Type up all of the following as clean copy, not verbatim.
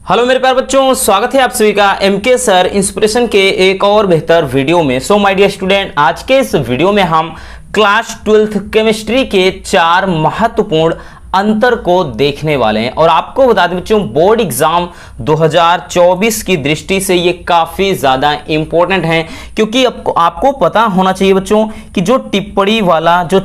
Hello मेरे प्यारे बच्चों, स्वागत है आप सभी का एमके सर इंस्पिरेशन के एक और बेहतर वीडियो में। सो माय डियर स्टूडेंट, आज के इस वीडियो में हम क्लास 12th केमिस्ट्री के 4 महत्वपूर्ण अंतर को देखने वाले हैं। और आपको बता दें बच्चों, बोर्ड एग्जाम 2024 की दृष्टि से ये काफ़ी ज़्यादा इंपॉर्टेंट है, क्योंकि आपको पता होना चाहिए बच्चों कि जो टिप्पणी वाला जो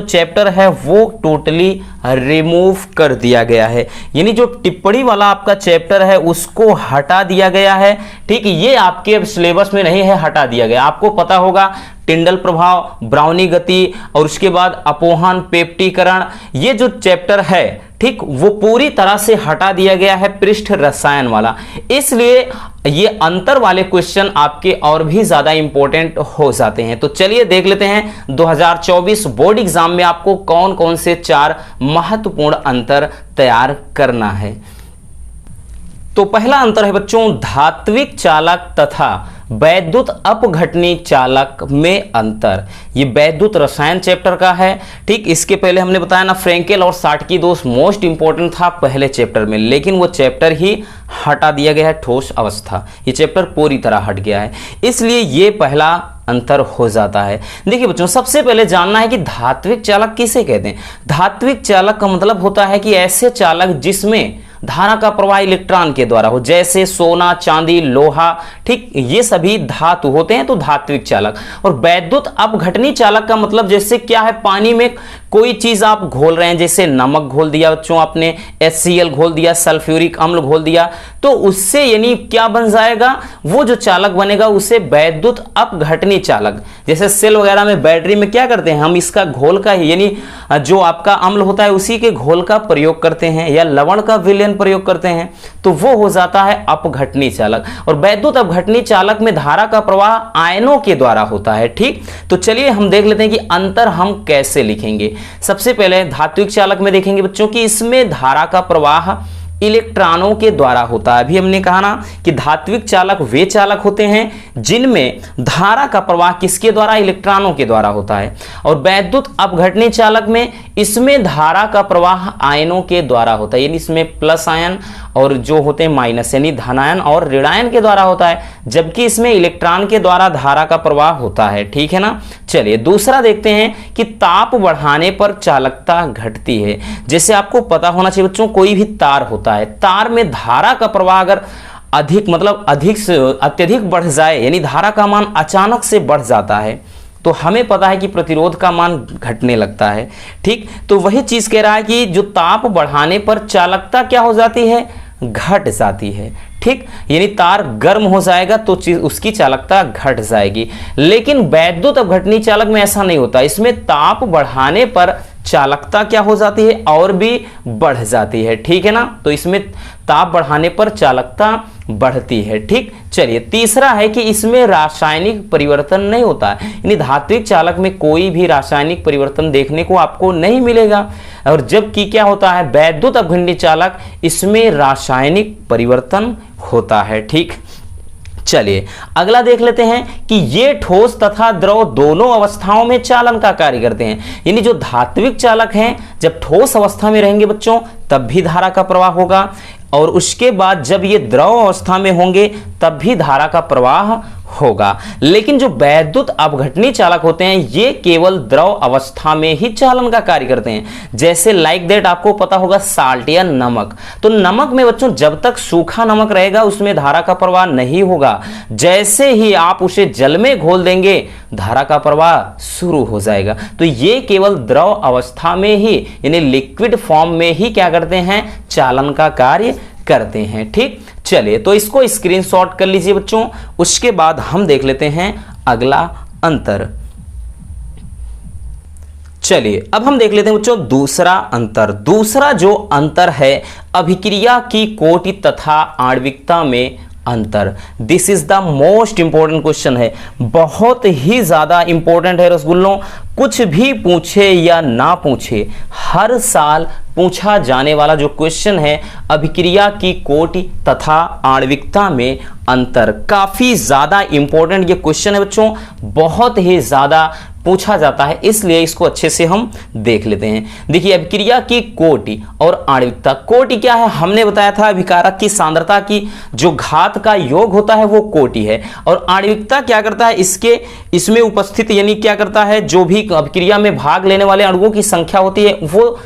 चैप्टर है वो टोटली रिमूव कर दिया गया है। यानी जो टिप्पणी वाला आपका चैप्टर है उसको हटा दिया गया है। ठीक, ये आपके सिलेबस में नहीं है, हटा दिया गया। आपको पता होगा टिंडल प्रभाव, ब्राउनी गति और उसके बाद अपोहन, पेप्टीकरण, ये जो चैप्टर है ठीक वो पूरी तरह से हटा दिया गया है, पृष्ठ रसायन वाला। इसलिए ये अंतर वाले क्वेश्चन आपके और भी ज्यादा इंपॉर्टेंट हो जाते हैं। तो चलिए देख लेते हैं 2024 बोर्ड एग्जाम में आपको कौन कौन से 4 महत्वपूर्ण अंतर तैयार करना है। तो पहला अंतर है बच्चों, धात्विक चालक तथा वैद्युत अपघटनी चालक में अंतर। ये वैद्युत रसायन चैप्टर का है। ठीक, इसके पहले हमने बताया ना, फ्रेंकेल और साटकी दोष मोस्ट इंपॉर्टेंट था पहले चैप्टर में, लेकिन वो चैप्टर ही हटा दिया गया है, ठोस अवस्था। ये चैप्टर पूरी तरह हट गया है, इसलिए ये पहला अंतर हो जाता है। देखिए बच्चों, सबसे पहले जानना है कि धात्विक चालक किसे कहते हैं। धात्विक चालक का मतलब होता है कि ऐसे चालक जिसमें धारा का प्रवाह इलेक्ट्रॉन के द्वारा हो, जैसे सोना, चांदी, लोहा, ठीक, ये सभी धातु होते हैं तो धात्विक चालक। और वैद्युत अपघटनी चालक का मतलब जैसे क्या है, पानी में कोई चीज आप घोल रहे हैं, जैसे नमक घोल दिया बच्चों आपने, HCl घोल दिया, सल्फ्यूरिक अम्ल घोल दिया, तो उससे यानी क्या बन जाएगा, वो जो चालक बनेगा उसे वैद्युत अपघटनी चालक। जैसे सेल वगैरह में, बैटरी में क्या करते हैं हम, इसका घोल का यानी जो आपका अम्ल होता है उसी के घोल का प्रयोग करते हैं, या लवण का विलयन प्रयोग करते हैं, तो वो हो जाता है अपघटनी चालक। और वैद्युत अपघटनी चालक में धारा का प्रवाह आयनों के द्वारा होता है। ठीक, तो चलिए हम देख लेते हैं कि अंतर हम कैसे लिखेंगे। सबसे पहले धात्विक चालक में देखेंगे बच्चों कि इसमें धारा का प्रवाह इलेक्ट्रॉनों के द्वारा होता है। अभी हमने कहा ना कि धात्विक चालक वे चालक होते हैं जिनमें धारा का प्रवाह किसके द्वारा, इलेक्ट्रॉनों के द्वारा होता है। और वैद्युत अपघटनी चालक में इसमें धारा का प्रवाह आयनों के द्वारा होता है, यानी इसमें प्लस आयन और जो होते हैं माइनस, यानी धनायन और ऋणायन के द्वारा होता है, जबकि इसमें इलेक्ट्रॉन के द्वारा धारा का प्रवाह होता है। ठीक है ना। चलिए दूसरा देखते हैं कि ताप बढ़ाने पर चालकता घटती है। जैसे आपको पता होना चाहिए बच्चों, कोई भी तार होता है, तार में धारा का प्रवाह अगर अधिक से अत्यधिक बढ़ जाए, यानी धारा का मान अचानक से बढ़ जाता है, तो हमें पता है कि प्रतिरोध का मान घटने लगता है। ठीक, तो वही चीज कह रहा है कि जो ताप बढ़ाने पर चालकता क्या हो जाती है, घट जाती है। ठीक, यानी तार गर्म हो जाएगा तो उसकी चालकता घट जाएगी। लेकिन वैद्युत अपघटनी चालक में ऐसा नहीं होता, इसमें ताप बढ़ाने पर चालकता क्या हो जाती है, और भी बढ़ जाती है। ठीक है ना, तो इसमें ताप बढ़ाने पर चालकता बढ़ती है। ठीक, चलिए तीसरा है कि इसमें रासायनिक परिवर्तन नहीं होता है, यानी धात्विक चालक में कोई भी रासायनिक परिवर्तन देखने को आपको नहीं मिलेगा। और जबकि क्या होता है, वैद्युत अपघटनी चालक, इसमें रासायनिक परिवर्तन होता है। ठीक, चलिए अगला देख लेते हैं कि ये ठोस तथा द्रव दोनों अवस्थाओं में चालन का कार्य करते हैं। यानी जो धात्विक चालक हैं, जब ठोस अवस्था में रहेंगे बच्चों तब भी धारा का प्रवाह होगा, और उसके बाद जब ये द्रव अवस्था में होंगे तब भी धारा का प्रवाह होगा। लेकिन जो वैद्युत अपघटनी चालक होते हैं ये केवल द्रव अवस्था में ही चालन का कार्य करते हैं। जैसे लाइक दैट आपको पता होगा साल्ट या नमक, तो नमक में बच्चों जब तक सूखा नमक रहेगा उसमें धारा का प्रवाह नहीं होगा, जैसे ही आप उसे जल में घोल देंगे धारा का प्रवाह शुरू हो जाएगा। तो ये केवल द्रव अवस्था में ही, यानी लिक्विड फॉर्म में ही क्या करते हैं, चालन का कार्य करते हैं। ठीक, चलिए तो इसको स्क्रीनशॉट कर लीजिए बच्चों। उसके बाद हम देख लेते हैं अगला अंतर। चलिए अब हम देख लेते हैं बच्चों दूसरा अंतर। दूसरा जो अंतर है, अभिक्रिया की कोटि तथा आणविकता में अंतर। This is the most important question है, बहुत ही ज्यादा इंपॉर्टेंट है रसगुल्लों। कुछ भी पूछे या ना पूछे, हर साल पूछा जाने वाला जो क्वेश्चन है, अभिक्रिया की कोटि तथा आणविकता में अंतर। काफी ज्यादा इंपॉर्टेंट ये क्वेश्चन है बच्चों, बहुत ही ज्यादा पूछा जाता है, इसलिए इसको अच्छे से हम देख लेते हैं। देखिए अभिक्रिया की कोटि और आणविकता। कोटि क्या है, हमने बताया था अभिकारक की सांद्रता की जो घात का योग होता है वो कोटि है, और आणविकता क्या करता है, इसमें उपस्थित यानी क्या करता है, जो भी अभिक्रिया में भाग लेने वाले अणुओं की संख्या होती है वो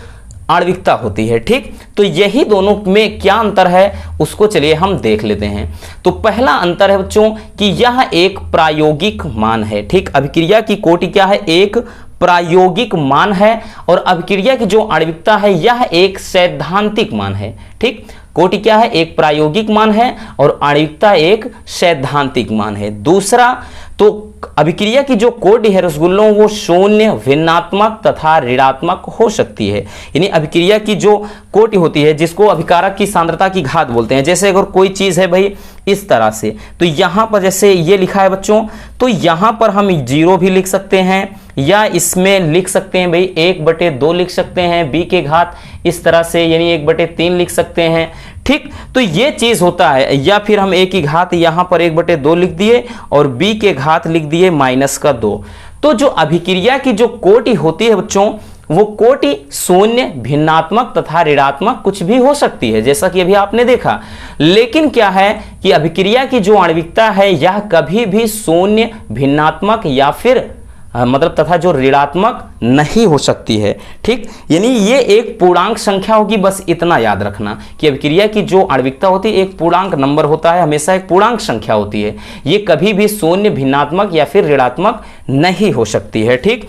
आणविकता होती है। ठीक, तो यही दोनों में क्या अंतर है उसको चलिए हम देख लेते हैं। तो पहला अंतर है बच्चों कि यह एक प्रायोगिक मान है। ठीक, अभिक्रिया की कोटि क्या है, एक प्रायोगिक मान है, और अभिक्रिया की जो आणविकता है यह एक सैद्धांतिक मान है। ठीक, कोटि क्या है, एक प्रायोगिक मान है और आणविकता एक सैद्धांतिक मान है। दूसरा, तो अभिक्रिया की जो कोटि है रसगुल्लों वो शून्य, भिन्नात्मक तथा ऋणात्मक हो सकती है। यानी अभिक्रिया की जो कोटि होती है जिसको अभिकारक की सांद्रता की घात बोलते हैं, जैसे अगर कोई चीज है भाई इस तरह से, तो यहां पर जैसे ये लिखा है बच्चों, तो यहां पर हम 0 भी लिख सकते हैं, या इसमें लिख सकते हैं भाई 1/2 लिख सकते हैं, b के घात इस तरह से यानी 1/3 लिख सकते हैं। ठीक, तो ये चीज होता है, या फिर हम a की घात यहां पर 1/2 लिख दिए और b के घात लिख दिए -2। तो जो अभिक्रिया की जो कोटि होती है बच्चों वो कोटि शून्य, भिन्नात्मक तथा ऋणात्मक कुछ भी हो सकती है, जैसा कि अभी आपने देखा। लेकिन क्या है कि अभिक्रिया की जो आणविकता है यह कभी भी शून्य, भिन्नात्मक या फिर मतलब तथा जो ऋणात्मक नहीं हो सकती है। ठीक, यानी ये एक पूर्णांक संख्या होगी, बस इतना याद रखना कि अभिक्रिया की जो आणविकता होती है एक पूर्णांक नंबर होता है, हमेशा एक पूर्णांक संख्या होती है, ये कभी भी शून्य, भिन्नात्मक या फिर ऋणात्मक नहीं हो सकती है। ठीक,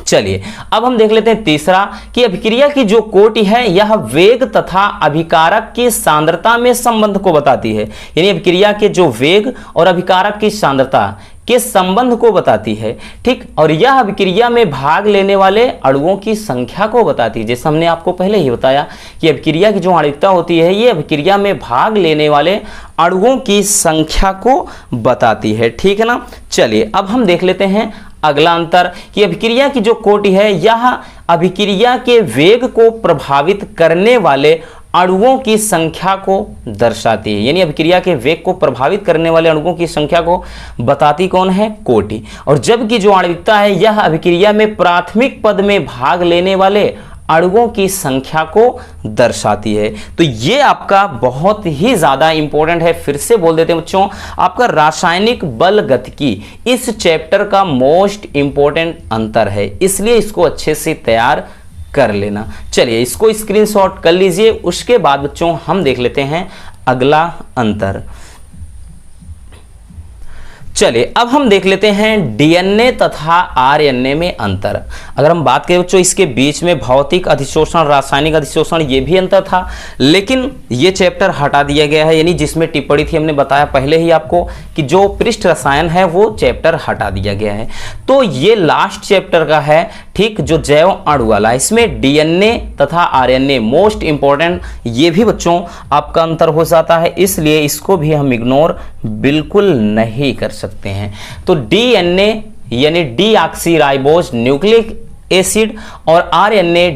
चलिए अब हम देख लेते हैं तीसरा कि अभिक्रिया की जो कोटि है यह वेग तथा अभिकारक की सांद्रता में संबंध को बताती है। यानी अभिक्रिया के जो वेग और अभिकारक की सांद्रता के संबंध को बताती है। ठीक, और यह अभिक्रिया में भाग लेने वाले अणुओं की संख्या को बताती है। जैसे हमने आपको पहले ही बताया कि अभिक्रिया की जो आणविकता होती है ये अभिक्रिया में भाग लेने वाले अणुओं की संख्या को बताती है। ठीक है ना, चलिए अब हम देख लेते हैं अगला अंतर कि अभिक्रिया की जो कोटि है यह अभिक्रिया के वेग को प्रभावित करने वाले अणुओं की संख्या को दर्शाती है। यानी अभिक्रिया के वेग को प्रभावित करने वाले अणुओं की संख्या को बताती कौन है, कोटि। और जबकि जो आणविकता है यह अभिक्रिया में प्राथमिक पद में भाग लेने वाले अणुओं की संख्या को दर्शाती है। तो ये आपका बहुत ही ज्यादा इंपॉर्टेंट है, फिर से बोल देते हैं बच्चों, आपका रासायनिक बल गतिकी इस चैप्टर का मोस्ट इंपॉर्टेंट अंतर है, इसलिए इसको अच्छे से तैयार कर लेना। चलिए इसको स्क्रीनशॉट कर लीजिए, उसके बाद बच्चों हम देख लेते हैं अगला अंतर। चलिए अब हम देख लेते हैं डीएनए तथा आरएनए में अंतर। अगर हम बात करें बच्चों इसके बीच में भौतिक अधिशोषण, रासायनिक अधिशोषण ये भी अंतर था, लेकिन ये चैप्टर हटा दिया गया है। यानी जिसमें टिप्पणी थी हमने बताया पहले ही आपको कि जो पृष्ठ रसायन है वो चैप्टर हटा दिया गया है। तो ये लास्ट चैप्टर का है, ठीक, जो जैव अणु वाला, इसमें डीएनए तथा आरएनए मोस्ट इंपॉर्टेंट, ये भी बच्चों आपका अंतर हो जाता है, इसलिए इसको भी हम इग्नोर बिल्कुल नहीं कर सकते हैं। तो डीएनए यानी डीऑक्सीराइबोज न्यूक्लिक एसिड और आरएनए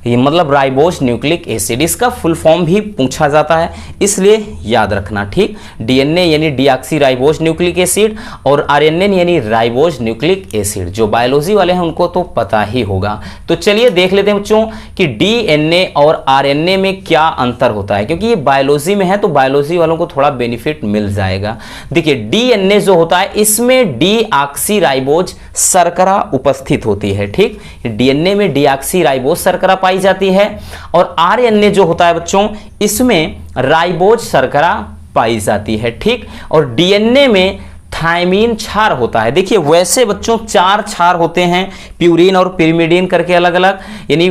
मतलब राइबोज न्यूक्लिक एसिड, इसका फुल फॉर्म भी पूछा जाता है, इसलिए याद रखना। ठीक, डीएनए यानी डीऑक्सीराइबोज न्यूक्लिक एसिड और आरएनए यानी राइबोज न्यूक्लिक एसिड, जो बायोलॉजी वाले हैं उनको तो पता ही होगा। तो चलिए देख लेते हैं बच्चों कि डीएनए और आरएनए में क्या अंतर होता है, क्योंकि ये बायोलॉजी में है तो बायोलॉजी वालों को थोड़ा बेनिफिट मिल जाएगा। देखिए डीएनए जो होता है इसमें डीऑक्सीराइबोज शर्करा उपस्थित होती है। ठीक, डीएनए में डीऑक्सीराइबोज शर्करा पाई जाती है, और आरएनए जो होता है बच्चों इसमें राइबोज शर्करा पाई जाती है। ठीक, और डीएनए में थायमीन क्षार होता है। देखिए वैसे बच्चों 4 क्षार होते हैं, प्यूरिन और पिरिमिडीन करके अलग अलग, यानी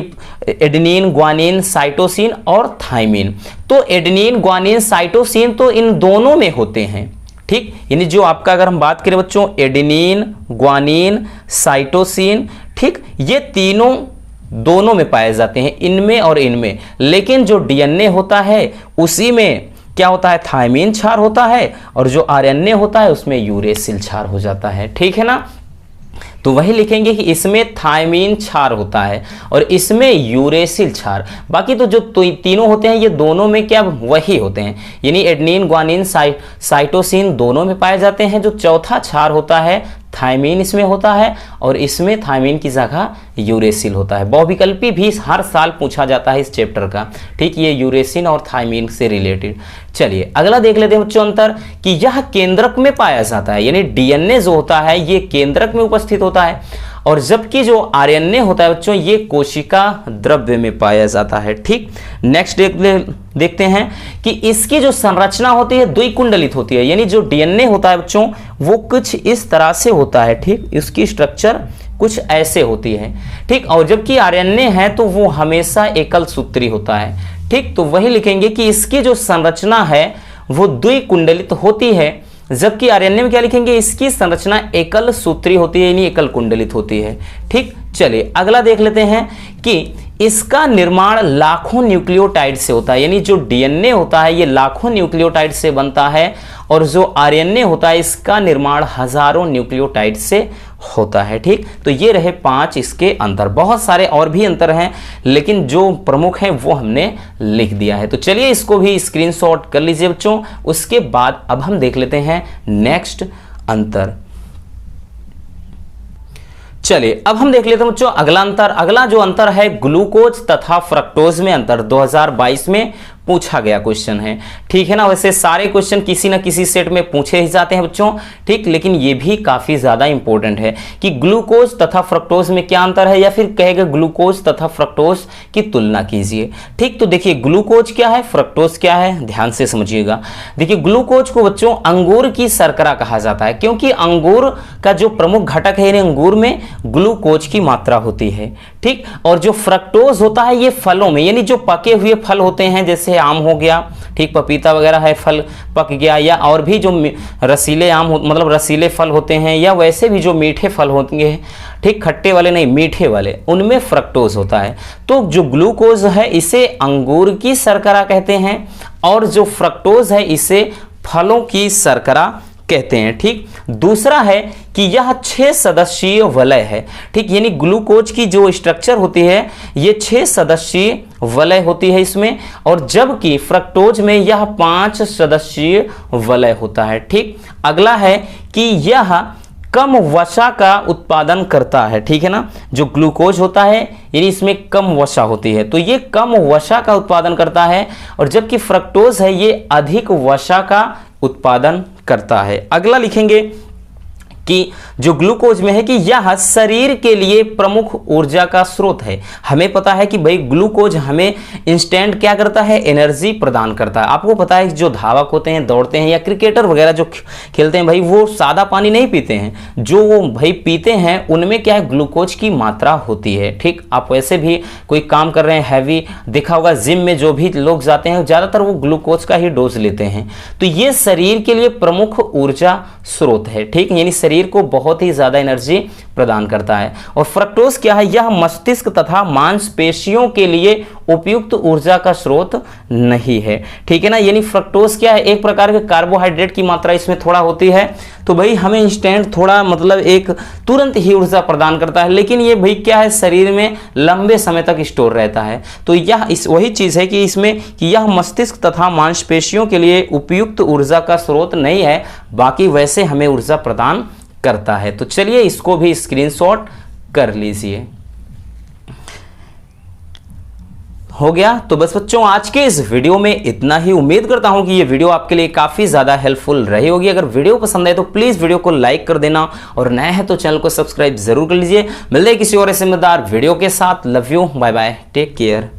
एडेनिन, ग्वानिन, साइटोसिन और थायमीन। तो एडेनिन, ग्वानिन, साइटोसिन तो इन दोनों में होते हैं। ठीक, यानी जो आपका अगर हम बात करें बच्चों एडेनिन, ग्वानिन, साइटोसिन, ठीक, ये तीनों दोनों में पाए जाते हैं, इनमें और इनमें। लेकिन जो डीएनए होता है उसी में क्या होता है, थायमीन क्षार होता है, और जो आरएनए होता है उसमें यूरेसिल क्षार हो जाता है। ठीक है ना, तो वही लिखेंगे कि इसमें थायमीन क्षार होता है और इसमें यूरेसिल क्षार। बाकी तो जो तीनों होते हैं ये दोनों में क्या वही होते हैं, यानी एडेनिन, ग्वानिन, साइटोसिन दोनों में पाए जाते हैं। जो चौथा क्षार होता है थायमीन इसमें होता है और इसमें थायमीन की जगह यूरेसिल होता है। बहुविकल्पी भी हर साल पूछा जाता है इस चैप्टर का, ठीक, ये यूरेसिल और थायमीन से रिलेटेड। चलिए अगला देख लेते हैं बच्चों अंतर कि यह केंद्रक में पाया जाता है, यानी डीएनए जो होता है ये केंद्रक में उपस्थित होता है, और जबकि जो आरएनए होता है बच्चों ये कोशिका द्रव्य में पाया जाता है। ठीक, नेक्स्ट देखते हैं कि इसकी जो संरचना होती है द्विकुंडलित होती है, यानी जो डीएनए होता है बच्चों वो कुछ इस तरह से होता है। ठीक, इसकी स्ट्रक्चर कुछ ऐसे होती है। ठीक, और जबकि आरएनए है तो वो हमेशा एकल सूत्री होता है। ठीक, तो वही लिखेंगे कि इसकी जो संरचना है वो द्विकुंडलित होती है, जबकि आरएनए में क्या लिखेंगे, इसकी संरचना एकल सूत्री होती है, यानी एकल कुंडलित होती है। ठीक, चलिए अगला देख लेते हैं कि इसका निर्माण लाखों न्यूक्लियोटाइड से होता है, यानी जो डीएनए होता है ये लाखों न्यूक्लियोटाइड से बनता है, और जो आरएनए होता है इसका निर्माण हजारों न्यूक्लियोटाइड से होता है। ठीक, तो ये रहे 5 इसके अंतर। बहुत सारे और भी अंतर हैं लेकिन जो प्रमुख हैं वो हमने लिख दिया है। तो चलिए इसको भी स्क्रीनशॉट कर लीजिए बच्चों। उसके बाद अब हम देख लेते हैं नेक्स्ट अंतर। चलिए अब हम देख लेते हैं बच्चों अगला अंतर। अगला जो अंतर है ग्लूकोज तथा फ्रक्टोज में अंतर, 2022 में पूछा गया क्वेश्चन है। ठीक है ना, वैसे सारे क्वेश्चन किसी ना किसी सेट में पूछे ही जाते हैं बच्चों। ठीक, लेकिन ये भी काफी ज्यादा इंपॉर्टेंट है कि ग्लूकोज तथा फ्रक्टोज में क्या अंतर है, या फिर कहेगा ग्लूकोज तथा फ्रक्टोज की तुलना कीजिए। ठीक, तो देखिए ग्लूकोज क्या है, फ्रक्टोज क्या है, ध्यान से समझिएगा। देखिए ग्लूकोज को बच्चों अंगूर की शर्करा कहा जाता है, क्योंकि अंगूर का जो प्रमुख घटक है अंगूर में ग्लूकोज की मात्रा होती है। ठीक, और जो फ्रक्टोज होता है ये फलों में, यानी जो पके हुए फल होते हैं जैसे आम हो गया, ठीक, पपीता वगैरह है फल पक गया, या और भी जो रसीले आम मतलब रसीले फल होते हैं, या वैसे भी जो मीठे फल होंगे, ठीक, खट्टे वाले नहीं मीठे वाले, उनमें फ्रक्टोज होता है। तो जो ग्लूकोज है इसे अंगूर की शर्करा कहते हैं, और जो फ्रक्टोज है इसे फलों की शर्करा कहते हैं। ठीक, दूसरा है कि यह 6 सदस्यीय वलय है। ठीक, यानी ग्लूकोज की जो स्ट्रक्चर होती है ये 6 सदस्यीय वलय होती है इसमें, और जबकि फ्रक्टोज में यह 5 सदस्यीय वलय होता है। ठीक, अगला है कि यह कम वसा का उत्पादन करता है। ठीक है ना, जो ग्लूकोज होता है यानी इसमें कम वसा होती है, तो ये कम वसा का उत्पादन करता है, और जबकि फ्रक्टोज है ये अधिक वसा का उत्पादन करता है। अगला लिखेंगे कि जो ग्लूकोज में है कि यह शरीर के लिए प्रमुख ऊर्जा का स्रोत है। हमें पता है कि भाई ग्लूकोज हमें इंस्टेंट क्या करता है, एनर्जी प्रदान करता है। आपको पता है जो धावक होते हैं, दौड़ते हैं, या क्रिकेटर वगैरह जो खेलते हैं भाई वो सादा पानी नहीं पीते हैं, जो वो भाई पीते हैं उनमें क्या है ग्लूकोज की मात्रा होती है। ठीक, आप वैसे भी कोई काम कर रहे हैं हैवी, देखा होगा जिम में जो भी लोग जाते हैं ज्यादातर वो ग्लूकोज का ही डोज लेते हैं। तो ये शरीर के लिए प्रमुख ऊर्जा स्रोत है। ठीक, यानी शरीर को बहुत ही ज्यादा एनर्जी प्रदान करता है। और फ्रक्टोज क्या है, यह मस्तिष्क तथा मांसपेशियों के लिए उपयुक्त ऊर्जा का स्रोत नहीं है। ठीक है ना, यानी फ्रक्टोज क्या है, एक प्रकार के कार्बोहाइड्रेट की मात्रा इसमें थोड़ा होती है, तो भाई हमें इंस्टेंट थोड़ा मतलब एक तुरंत ही ऊर्जा प्रदान करता है, लेकिन ये भाई क्या है शरीर में लंबे समय तक स्टोर रहता है। तो यह वही चीज है कि इसमें कि यह मस्तिष्क तथा मांसपेशियों के लिए उपयुक्त ऊर्जा का स्रोत नहीं है, बाकी वैसे हमें ऊर्जा प्रदान करता है। तो चलिए इसको भी स्क्रीनशॉट कर लीजिए। हो गया। तो बस बच्चों आज के इस वीडियो में इतना ही। उम्मीद करता हूं कि ये वीडियो आपके लिए काफी ज्यादा हेल्पफुल रही होगी। अगर वीडियो पसंद आए तो प्लीज वीडियो को लाइक कर देना, और नया है तो चैनल को सब्सक्राइब जरूर कर लीजिए। मिलते हैं किसी और ऐसे मजेदार वीडियो के साथ। Love you, bye bye, take care.